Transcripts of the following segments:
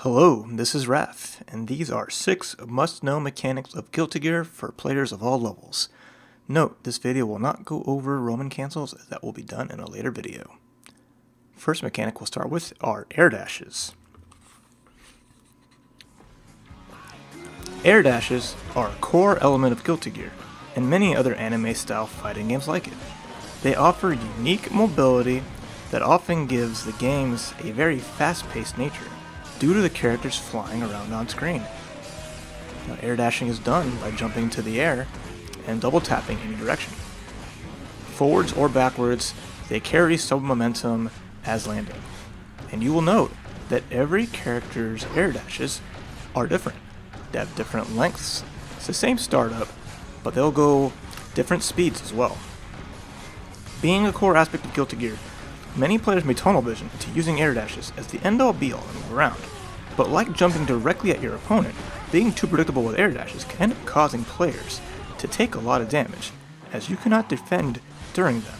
Hello, this is Wrath, and these are 6 must-know mechanics of Guilty Gear for players of all levels. Note, this video will not go over Roman cancels, as that will be done in a later video. First mechanic we'll start with are air dashes. Air dashes are a core element of Guilty Gear, and many other anime-style fighting games like it. They offer unique mobility that often gives the games a very fast-paced nature, due to the characters flying around on screen. Now, air dashing is done by jumping to the air and double tapping any direction. Forwards or backwards, they carry some momentum as landing. And you will note that every character's air dashes are different. They have different lengths. It's the same startup, but they'll go different speeds as well. Being a core aspect of Guilty Gear, many players may tunnel vision to using air dashes as the end-all be-all to move around. But like jumping directly at your opponent, being too predictable with air dashes can end up causing players to take a lot of damage, as you cannot defend during them.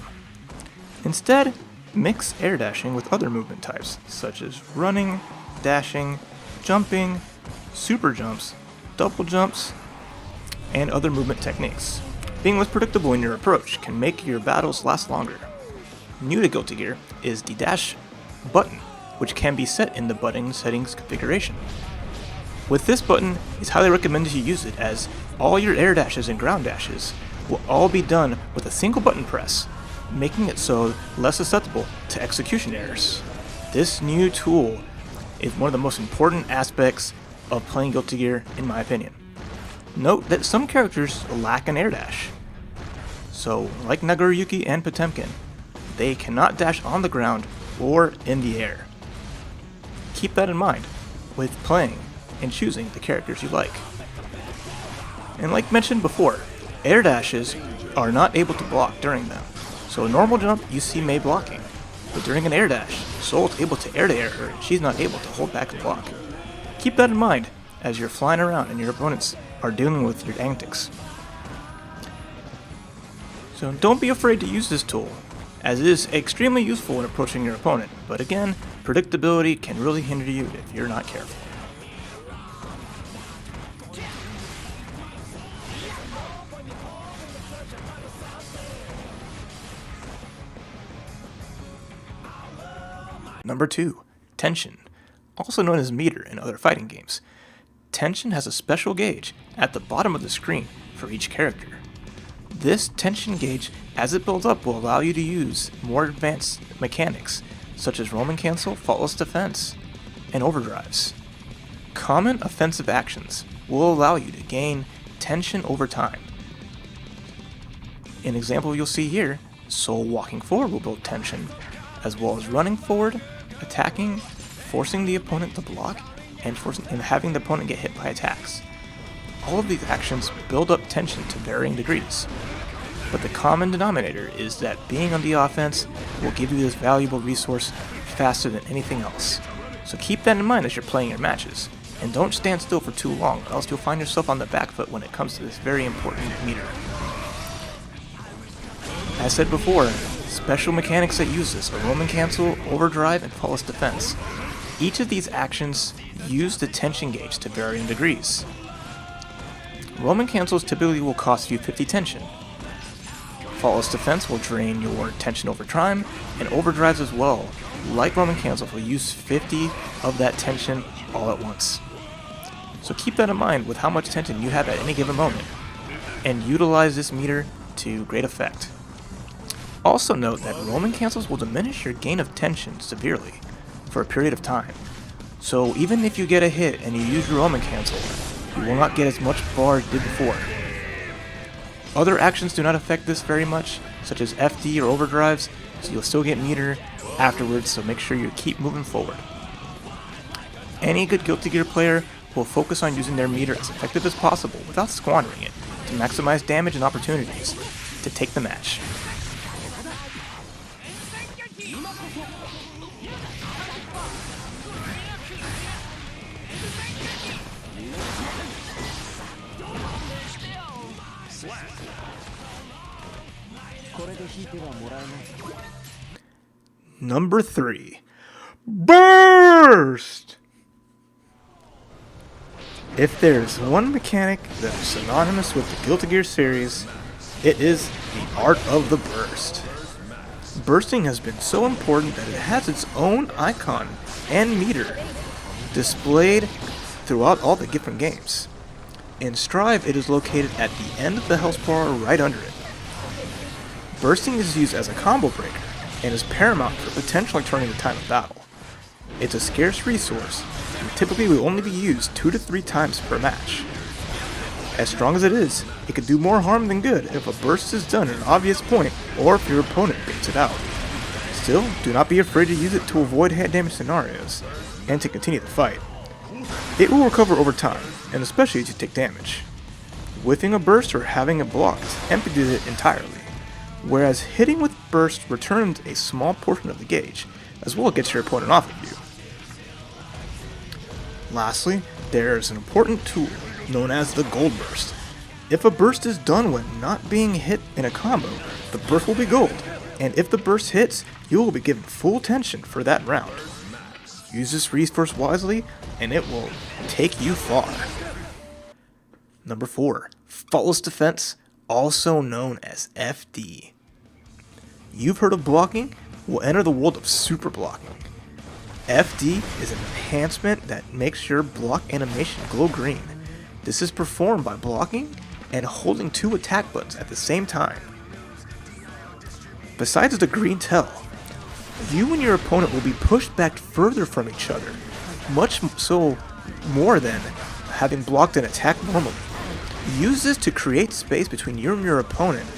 Instead, mix air dashing with other movement types, such as running, dashing, jumping, super jumps, double jumps, and other movement techniques. Being less predictable in your approach can make your battles last longer. New to Guilty Gear is the dash button, which can be set in the button settings configuration. With this button, it's highly recommended you use it, as all your air dashes and ground dashes will all be done with a single button press, making it so less susceptible to execution errors. This new tool is one of the most important aspects of playing Guilty Gear, in my opinion. Note that some characters lack an air dash. So, like Nagoriyuki and Potemkin, they cannot dash on the ground or in the air. Keep that in mind with playing and choosing the characters you like. And like mentioned before, air dashes are not able to block during them. So a normal jump you see Mei blocking, but during an air dash, Soul is able to air-to-air her and she's not able to hold back and block. Keep that in mind as you're flying around and your opponents are dealing with your antics. So don't be afraid to use this tool, as it is extremely useful when approaching your opponent, but again, predictability can really hinder you if you're not careful. Number 2. Tension, also known as meter in other fighting games. Tension has a special gauge at the bottom of the screen for each character. This tension gauge, as it builds up, will allow you to use more advanced mechanics, such as Roman cancel, Faultless Defense, and overdrives. Common offensive actions will allow you to gain tension over time. An example you'll see here, Soul walking forward will build tension, as well as running forward, attacking, forcing the opponent to block, and having the opponent get hit by attacks. All of these actions build up tension to varying degrees, but the common denominator is that being on the offense will give you this valuable resource faster than anything else. So keep that in mind as you're playing your matches, and don't stand still for too long, or else you'll find yourself on the back foot when it comes to this very important meter. As said before, special mechanics that use this are Roman cancel, overdrive, and Faultless Defense. Each of these actions use the tension gauge to varying degrees. Roman cancels typically will cost you 50 tension. Faultless Defense will drain your tension over time, and overdrives as well, like Roman cancels, will use 50 of that tension all at once. So keep that in mind with how much tension you have at any given moment, and utilize this meter to great effect. Also note that Roman cancels will diminish your gain of tension severely for a period of time. So even if you get a hit and you use your Roman cancel, you will not get as much bar as you did before. Other actions do not affect this very much, such as FD or overdrives, so you'll still get meter afterwards, so make sure you keep moving forward. Any good Guilty Gear player will focus on using their meter as effective as possible without squandering it, to maximize damage and opportunities to take the match. Number 3. Burst! If there's one mechanic that is synonymous with the Guilty Gear series, it is the art of the burst. Bursting has been so important that it has its own icon and meter displayed throughout all the different games. In Strive, it is located at the end of the health bar right under it. Bursting is used as a combo breaker and is paramount for potentially turning the time of battle. It's a scarce resource and typically will only be used 2 to 3 times per match. As strong as it is, it could do more harm than good if a burst is done at an obvious point or if your opponent baits it out. Still, do not be afraid to use it to avoid head damage scenarios and to continue the fight. It will recover over time, and especially as you take damage. Whiffing a burst or having it blocked empties it entirely, whereas hitting with burst returns a small portion of the gauge, as well as gets your opponent off of you. Lastly, there is an important tool known as the gold burst. If a burst is done when not being hit in a combo, the burst will be gold, and if the burst hits, you will be given full attention for that round. Use this resource wisely, and it will take you far. Number 4. Faultless Defense, also known as FD. You've heard of blocking? We'll enter the world of super blocking. FD is an enhancement that makes your block animation glow green. This is performed by blocking and holding 2 attack buttons at the same time. Besides the green tell, you and your opponent will be pushed back further from each other, much so more than having blocked an attack normally. Use this to create space between you and your opponent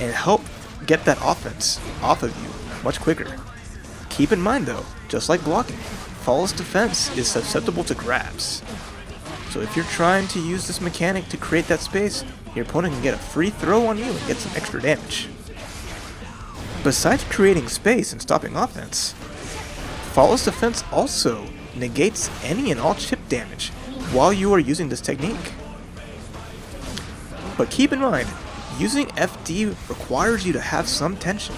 and help get that offense off of you much quicker. Keep in mind though, just like blocking, Faultless Defense is susceptible to grabs. So if you're trying to use this mechanic to create that space, your opponent can get a free throw on you and get some extra damage. Besides creating space and stopping offense, Faultless Defense also negates any and all chip damage while you are using this technique. But keep in mind, using FD requires you to have some tension.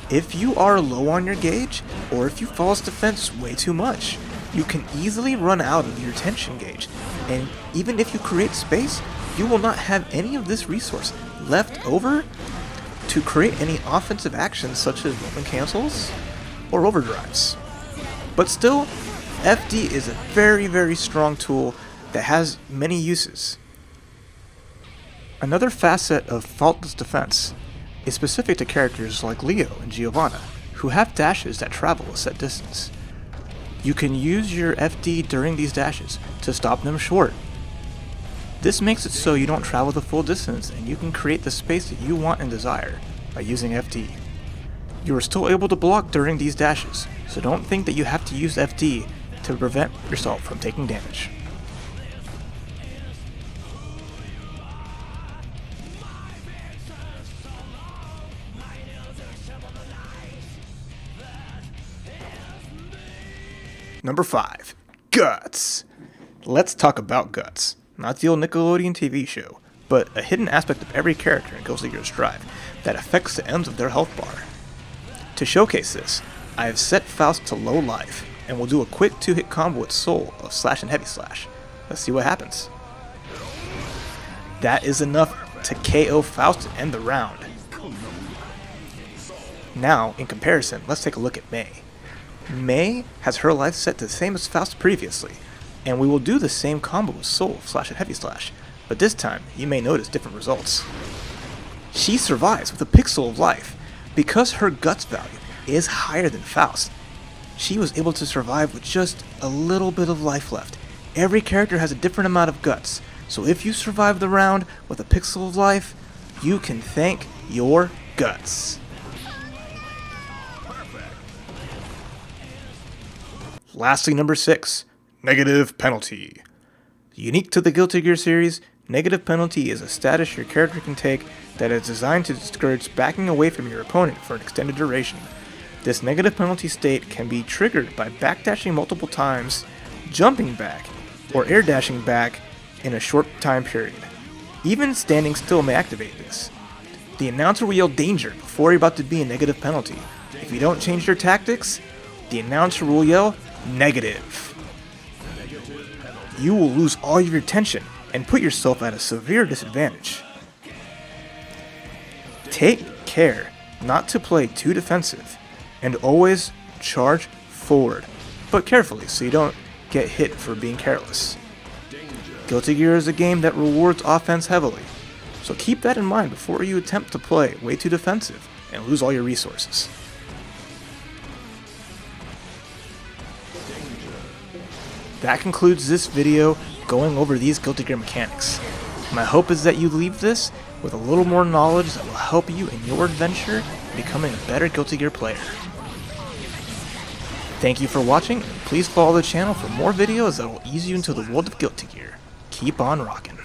If you are low on your gauge, or if you Faultless Defense way too much, you can easily run out of your tension gauge, and even if you create space, you will not have any of this resource left over to create any offensive actions such as moment cancels or overdrives. But still, FD is a very strong tool that has many uses. Another facet of Faultless Defense is specific to characters like Leo and Giovanna, who have dashes that travel a set distance. You can use your FD during these dashes to stop them short. This makes it so you don't travel the full distance and you can create the space that you want and desire by using FD. You are still able to block during these dashes, so don't think that you have to use FD to prevent yourself from taking damage. Number 5. Guts. Let's talk about Guts. Not the old Nickelodeon TV show, but a hidden aspect of every character in Guilty Gear Strive that affects the ends of their health bar. To showcase this, I have set Faust to low life, and will do a quick 2-hit combo with Soul of Slash and Heavy Slash. Let's see what happens. That is enough to KO Faust and end the round. Now, in comparison, let's take a look at May. May has her life set to the same as Faust previously, and we will do the same combo with Soul, Slash, and Heavy Slash, but this time you may notice different results. She survives with a pixel of life. Because her guts value is higher than Faust, she was able to survive with just a little bit of life left. Every character has a different amount of guts, so if you survive the round with a pixel of life, you can thank your guts. Lastly, number 6, Negative Penalty. Unique to the Guilty Gear series, Negative Penalty is a status your character can take that is designed to discourage backing away from your opponent for an extended duration. This negative penalty state can be triggered by backdashing multiple times, jumping back, or air dashing back in a short time period. Even standing still may activate this. The announcer will yell danger before you're about to be a negative penalty. If you don't change your tactics, the announcer will yell negative. you will lose all of your attention and put yourself at a severe disadvantage. Take care not to play too defensive, and always charge forward, but carefully so you don't get hit for being careless. Guilty Gear is a game that rewards offense heavily, so keep that in mind before you attempt to play way too defensive and lose all your resources. That concludes this video going over these Guilty Gear mechanics. My hope is that you leave this with a little more knowledge that will help you in your adventure in becoming a better Guilty Gear player. Thank you for watching, and please follow the channel for more videos that will ease you into the world of Guilty Gear. Keep on rockin'.